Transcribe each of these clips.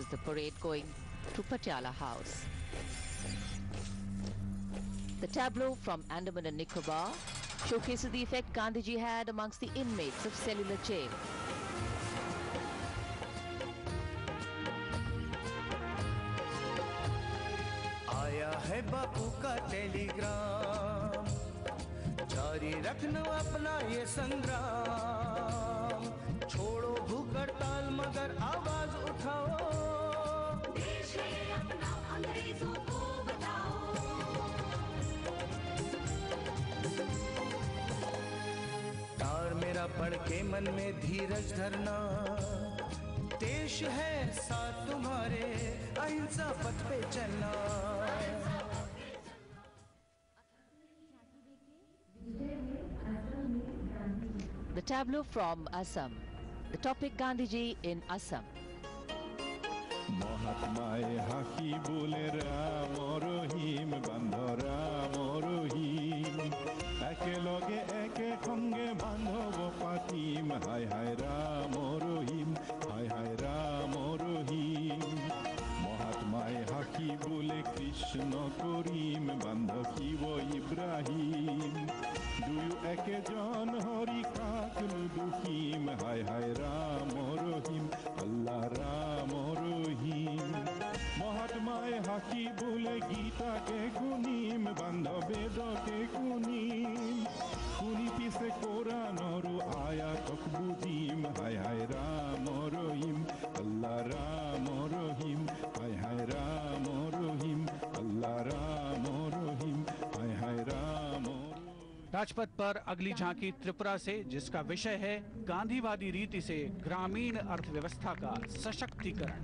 is the parade going to Patiala House. The tableau from Andaman and Nicobar showcases the effect Gandhiji had amongst the inmates of cellular jail. आया है बापू का Telegram, जारी रखना अपना ये संग्राम, छोड़ो भूख हड़ताल मगर आवाज उठाओ, देश है अपना अंग्रेजों को बताओ। तार मेरा पढ़ के मन में धीरज धरना, देश है साथ तुम्हारे, अहिंसा पथ पे चलना। The tableau from Assam. The topic Gandhiji in Assam. মহাত্মায় হাকি বলে রাম রহিম বান্ধ রাম রহিম, একে লগে একে সঙ্গে বান্ধব পাতিম, হায় হায় রাম রহিম, হায় হায় রাম রহিম। মহাত্মায় হাকি বলে কৃষ্ণ করিম, বান্ধ শিব ইব্রাহিম, দুয়ো একেজন হরি কাকলু দুহিম, হায় হায় রাম রহিম, আল্লাহ রাম রহিম। মহাত্মায় হাকি বলে গীতাকে গুনিম, বান্ধ বেদকে গুনিম, শুনি পিছে কোরআনৰো আয়াতক বুজিম, হায় হায় রাম রহিম, আল্লাহ রাম রহিম, হায় হায় রাম রহিম, আল্লাহ রাম রহিম, হায় হায় রাম। राजपथ पर अगली झांकी त्रिपुरा से, जिसका विषय है गांधीवादी रीति से ग्रामीण अर्थव्यवस्था का सशक्तिकरण।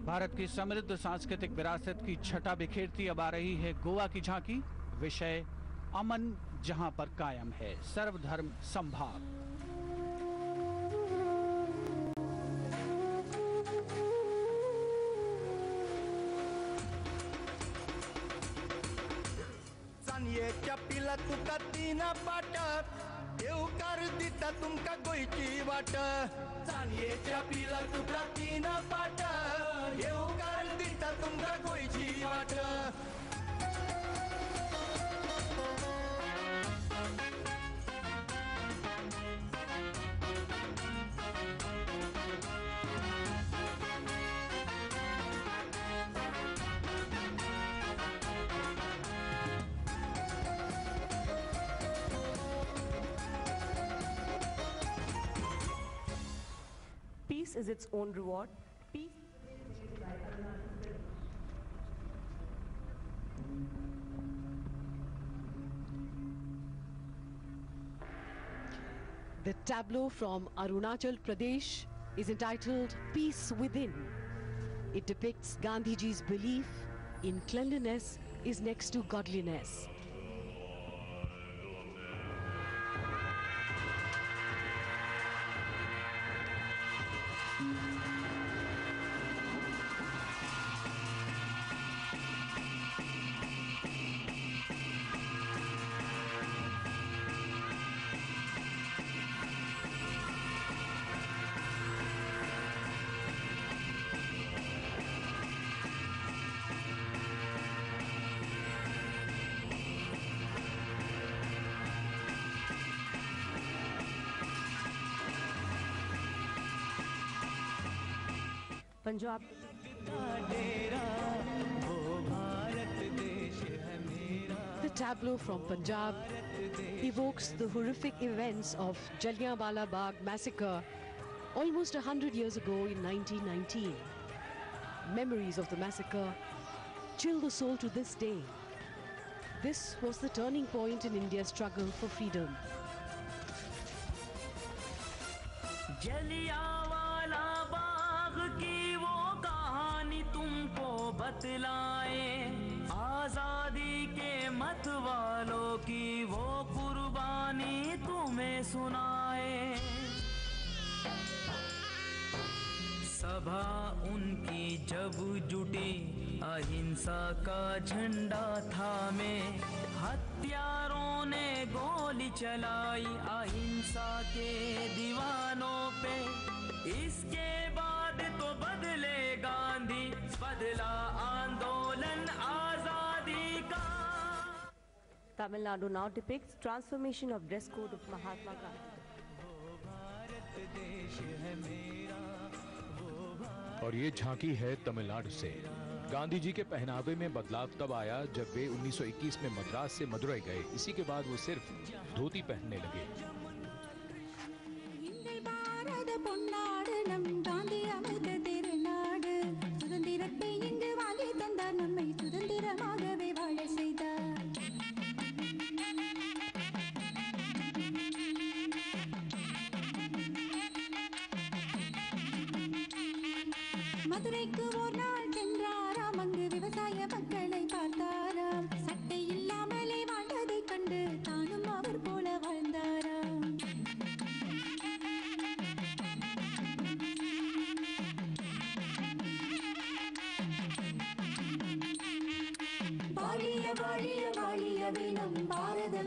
भारत की समृद्ध सांस्कृतिक विरासत की छटा बिखेरती अब आ रही है गोवा की झांकी। विषय अमन जहां पर कायम है, सर्वधर्म संभाव। ये क्या पिला तुका तीना पाटात, देव कर दिता तुमका गोयची वाट, ये पिला तुका तीना पाटात, देव कर दिता तुमका गोयची वाट। Peace is its own reward. Peace. The tableau from Arunachal Pradesh is entitled Peace Within. It depicts Gandhiji's belief in cleanliness is next to godliness. Punjab डेरा वो tableau from Punjab evokes the horrific events of Jallianwala Bagh massacre almost 100 years ago in 1919. Memories of the massacre chill the soul to this day. This was the turning point in India's struggle for freedom. Jallianwala Bagh की वो कहानी तुमको बतलाए, आजादी के मत वालों की वो कुर्बानी तुम्हें सुनाए। सभा उनकी जब जुटी अहिंसा का झंडा थामे, हत्यारों ने गोली चलाई अहिंसा के दीवानों पे। इसके बाद तो बदले गांधी, बदला आंदोलन आजादी का। Tamil Nadu now depicts transformation of dress code of Mahatma Gandhi. और ये झांकी है तमिलनाडु से। गांधी जी के पहनावे में बदलाव तब आया जब वे 1921 में मद्रास से मदुरई गए। इसी के बाद वो सिर्फ धोती पहनने लगे।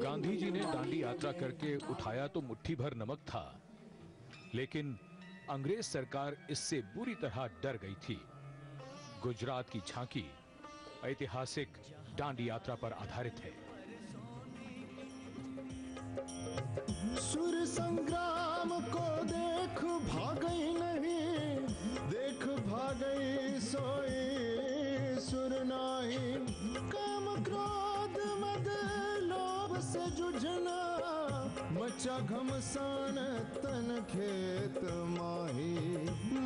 गांधी जी ने दांडी यात्रा करके उठाया तो मुट्ठी भर नमक था, लेकिन अंग्रेज सरकार इससे बुरी तरह डर गई थी। गुजरात की झांकी ऐतिहासिक दांडी यात्रा पर आधारित है। सुर संग्राम को देख भागई नहीं, देख भागई सोई सुर नाही। काम क्रोध मद लोभ से जुझना, मचा घमसान तन खेत माही,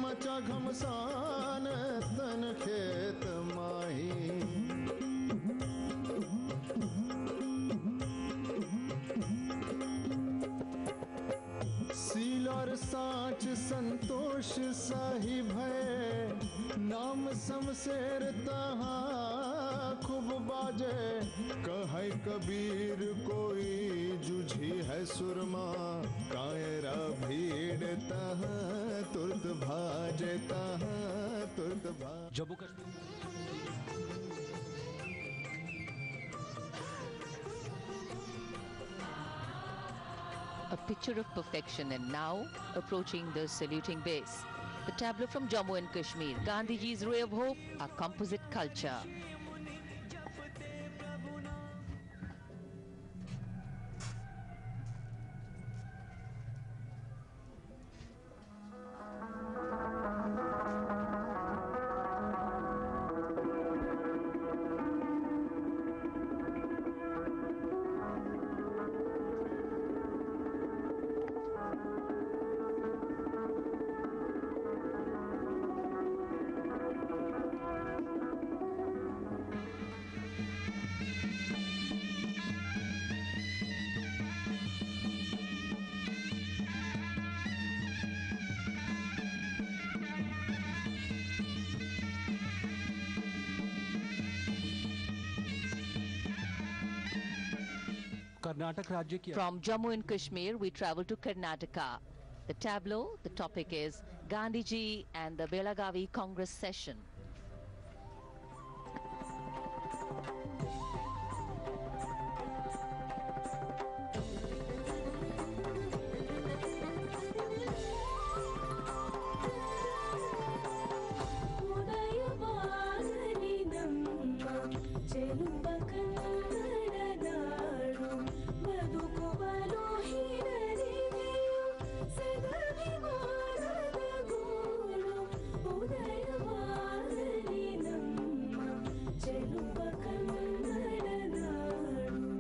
मचा घमसान तन खेत माही। सील और सांच संतोष साहिब है, नाम शमशेर तहाँ खूब बाजे। कहे कबीर कोई जुझी है सुरमा, कायरा भीड़ तहाँ तुर्त भाजे, तहाँ तुर्त भाजे। Jammu Kashmir A picture of perfection, and now approaching the saluting base. The tableau from Jammu and Kashmir, Gandhiji's ray of hope, a composite culture. From Jammu and Kashmir, we travel to Karnataka. The tableau, the topic is Gandhiji and the Belagavi Congress session. Chelumba kannada naadu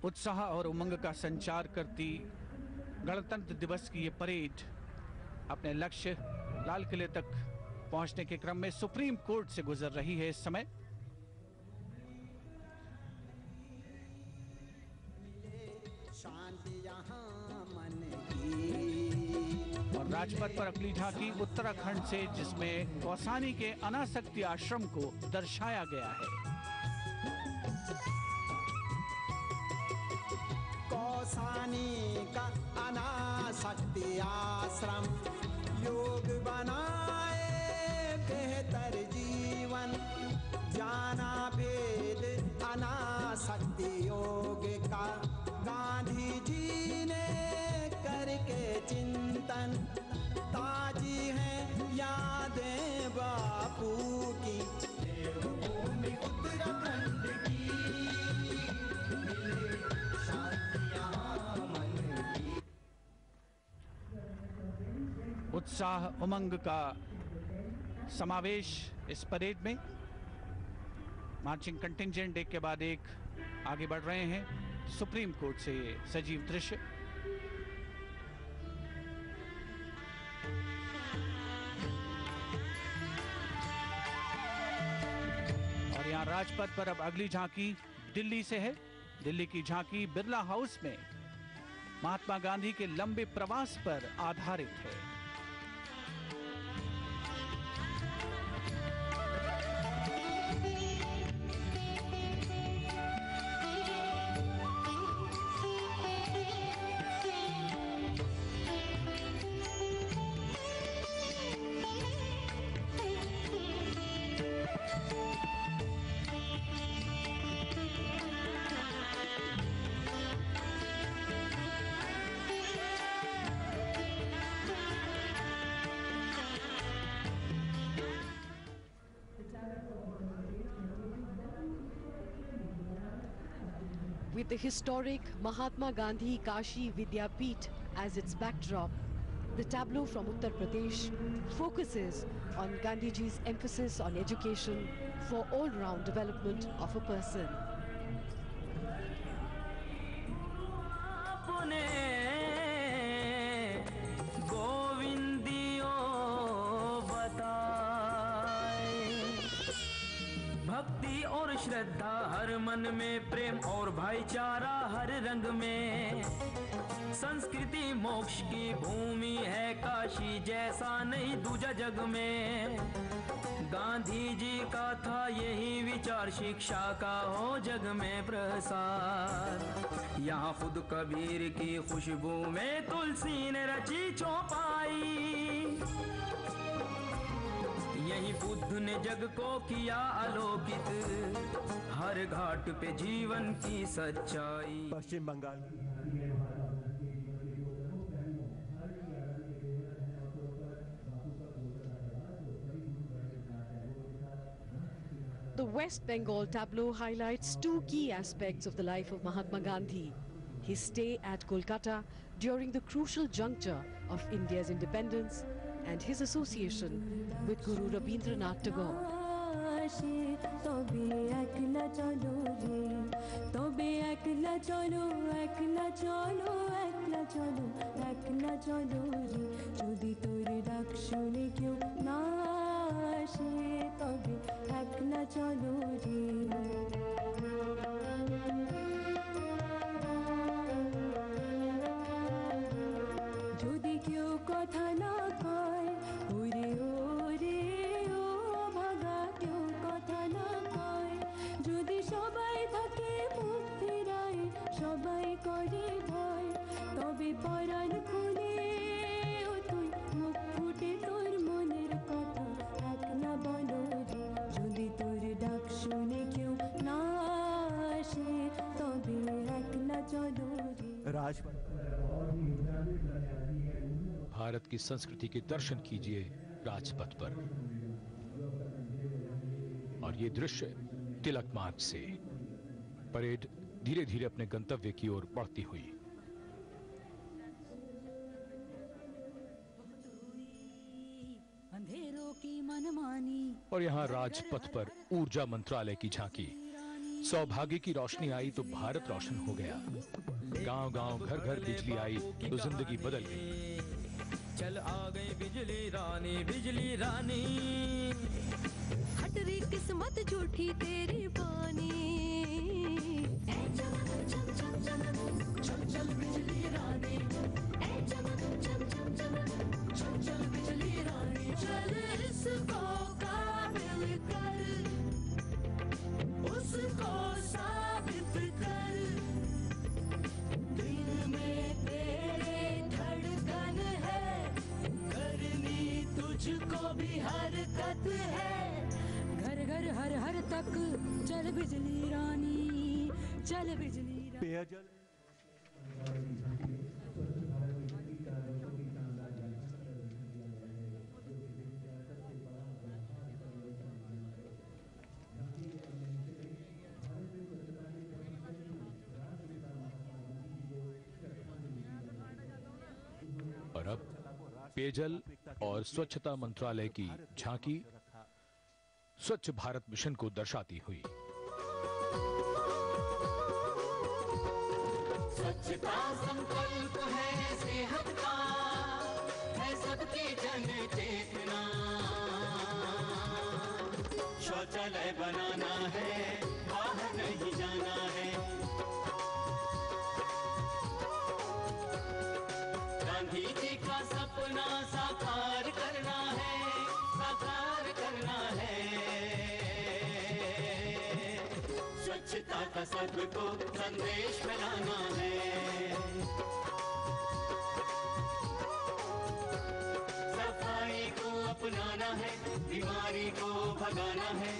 उत्साह और उमंग का संचार करती गणतंत्र दिवस की ये parade अपने लक्ष्य लाल किले तक पहुंचने के क्रम में सुप्रीम कोर्ट से गुजर रही है इस समय। और राजपथ पर अगली झांकी उत्तराखंड से, जिसमें कौसानी के अनासक्ति आश्रम को दर्शाया गया है। कौसानी का अनासक्ति आश्रम योग बनाए बेहतर जीवन, जाना वेद अनासक्ति योग का गांधी जी ने करके चिंतन, ताजी है यादें बापू की देवभूमि उत्तराखंड की, मिले शांति यहाँ मन की। उत्साह उमंग का समावेश इस परेड में। मार्चिंग कंटिंजेंट एक के बाद एक आगे बढ़ रहे हैं। सुप्रीम कोर्ट से ये सजीव दृश्य। और यहाँ राजपथ पर अब अगली झांकी दिल्ली से है। दिल्ली की झांकी बिरला हाउस में महात्मा गांधी के लंबे प्रवास पर आधारित है। With the historic Mahatma Gandhi Kashi Vidyapeeth as its backdrop, the tableau from Uttar Pradesh focuses on Gandhiji's emphasis on education for all-round development of a person. भक्ति और श्रद्धा हर मन में, प्रेम और भाईचारा हर रंग में, संस्कृति मोक्ष की भूमि है काशी, जैसा नहीं दूजा जग में। गांधी जी का था यही विचार, शिक्षा का हो जग में प्रसार। यहाँ खुद कबीर की खुशबू में तुलसी ने रची चौपाई, यही बुद्ध ने जग को किया आलोकित, हर घाट पे जीवन की सच्चाई। पश्चिम Bengal The West Bengal tableau highlights two key aspects of the life of Mahatma Gandhi: his stay at Kolkata during the crucial juncture of India's independence and his association with Guru Rabindranath Tagore. Bharat की संस्कृति के दर्शन कीजिए राजपथ पर। और ये दृश्य तिलक मार्ग से। परेड धीरे धीरे अपने गंतव्य की ओर बढ़ती हुई। अंधेरों की मनमानी। और यहाँ राजपथ पर ऊर्जा मंत्रालय की झांकी सौभाग्य की रोशनी आई तो भारत रोशन हो गया। गांव-गांव, घर-घर बिजली आई तो जिंदगी बदल गई। चल आ गई बिजली रानी, बिजली रानी। हट रही किस्मत झूठी तेरी बानी। ऐ चमक चम चम चमक, चल चल बिजली रानी। ऐ चमक चम चम चमक, चल चल बिजली रानी। चल इसको काबिल कर, उसको साबित कर। दिल में तेरे धड़कन है, करनी तुझको भी हरकत है। घर घर हर हर तक चल बिजली रानी, चल बिजली रानी। पेयजल और अब पेयजल और स्वच्छता मंत्रालय की झांकी स्वच्छ भारत मिशन को दर्शाती हुई। स्वच्छता संकल्प है सेहत का, है सबकी जन चेतना। शौचालय बनाना है, बाहर नहीं जाना है। गांधी जी का सपना साकार करना है, साकार करना है। स्वच्छता का सबको संदेश फैलाना है। सफाई को अपनाना है, बीमारी को भगाना है।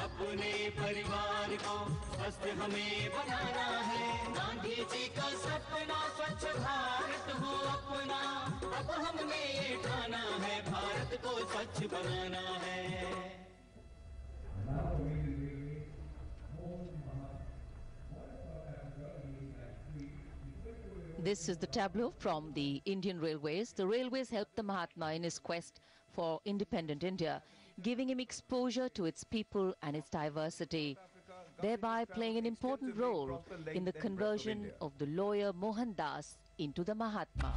अपने परिवार को स्वस्थ हमें बनाना है। गांधी जी का सपना स्वच्छ भारत हो अपना। अब हमने ये ठाना है, भारत को स्वच्छ बनाना है। This is the tableau from the Indian Railways. The Railways helped the Mahatma in his quest for independent India, giving him exposure to its people and its diversity, thereby playing an important role in the conversion of the lawyer Mohandas into the Mahatma.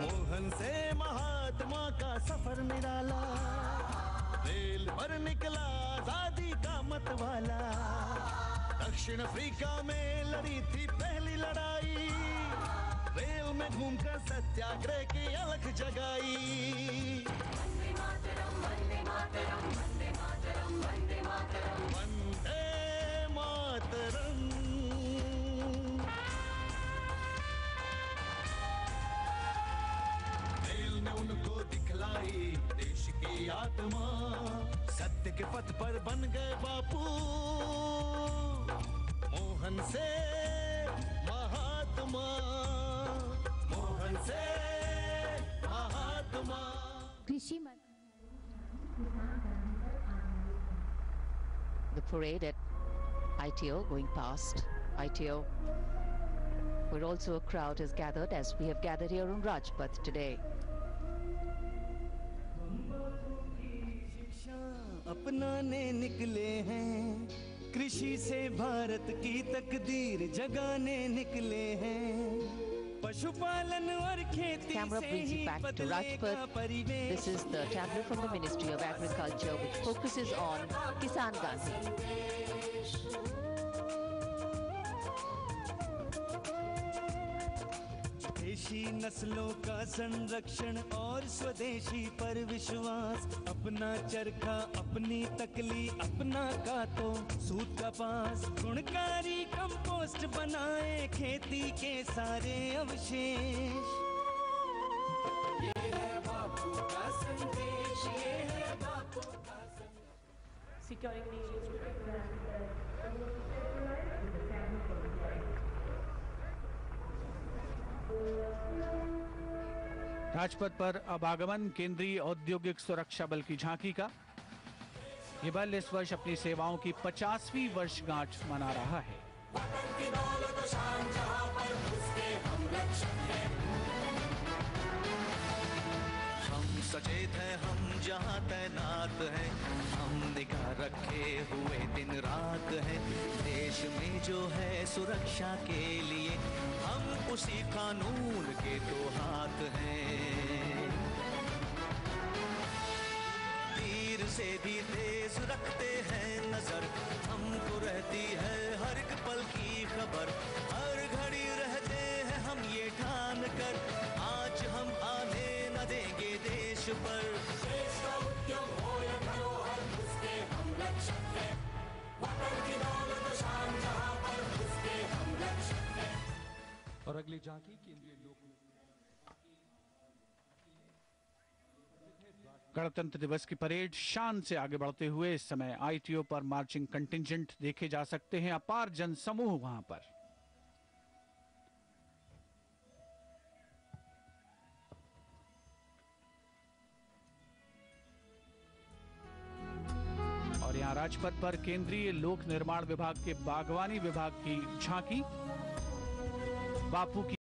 Mohan से महात्मा का सफर निराला, rail पर निकला आजादी का मतवाला। दक्षिण Africa में लड़ी थी पहली लड़ाई, रेल में घूमकर सत्याग्रह की अलख जगाई। वंदे मातरम, वंदे मातरम, वंदे मातरम, वंदे मातरम, वंदे मातरम। रेल ने उनको दिखलाई देश की आत्मा, सत्य के पथ पर बन गए बापू। मोहन से महात्मा, मोहन से महात्मा। कृषि The parade at ITO going past ITO, where also a crowd has gathered, as we have gathered here on Rajpath today. अपनाने निकले हैं, कृषि से भारत की तकदीर जगाने निकले हैं। पशुपालन और खेती Camera से brings he you back to बदलेगा Rajpath. परिवेश। This is the tableau from the Ministry of Agriculture, which focuses on Kisan Gandhi. देशी नस्लों का संरक्षण और स्वदेशी पर विश्वास। अपना चरखा, अपनी तकली, अपना कातो, सूत कपास। गुणकारी कंपोस्ट बनाए खेती के सारे अवशेष। ये है बापू का संदेश, ये है बापू का संदेश। Securing nations. राजपथ पर अब आगमन केंद्रीय औद्योगिक सुरक्षा बल की झांकी का। ये बल इस वर्ष अपनी सेवाओं की 50वीं वर्षगांठ मना रहा है। वतन की दौलत शान जहां पर उसके हम रक्षक हैं। हम सचेत हैं, हम जहां तैनात हैं, हम निगाह रखे हुए दिन रात हैं। देश में जो है सुरक्षा के लिए हम उसी कानून के तो हाथ हैं। तीर से भी तेज रखते हैं नजर, हमको रहती है हर एक पल की खबर। हर घड़ी रहते हैं हम ये ठान कर, आज हम आने न देंगे देश पर। देश का उद्यम हो या धरोहर उसके हम रक्षक हैं। वतन की दौलत शान जहां पर उसके हम रक्षक हैं। और अगली झांकी केंद्रीय लोक गणतंत्र दिवस की परेड शान से आगे बढ़ते हुए इस समय आईटीओ पर मार्चिंग कंटिंजेंट देखे जा सकते हैं। अपार जनसमूह वहां पर। और यहां राजपथ पर केंद्रीय लोक निर्माण विभाग के बागवानी विभाग की झांकी बापू की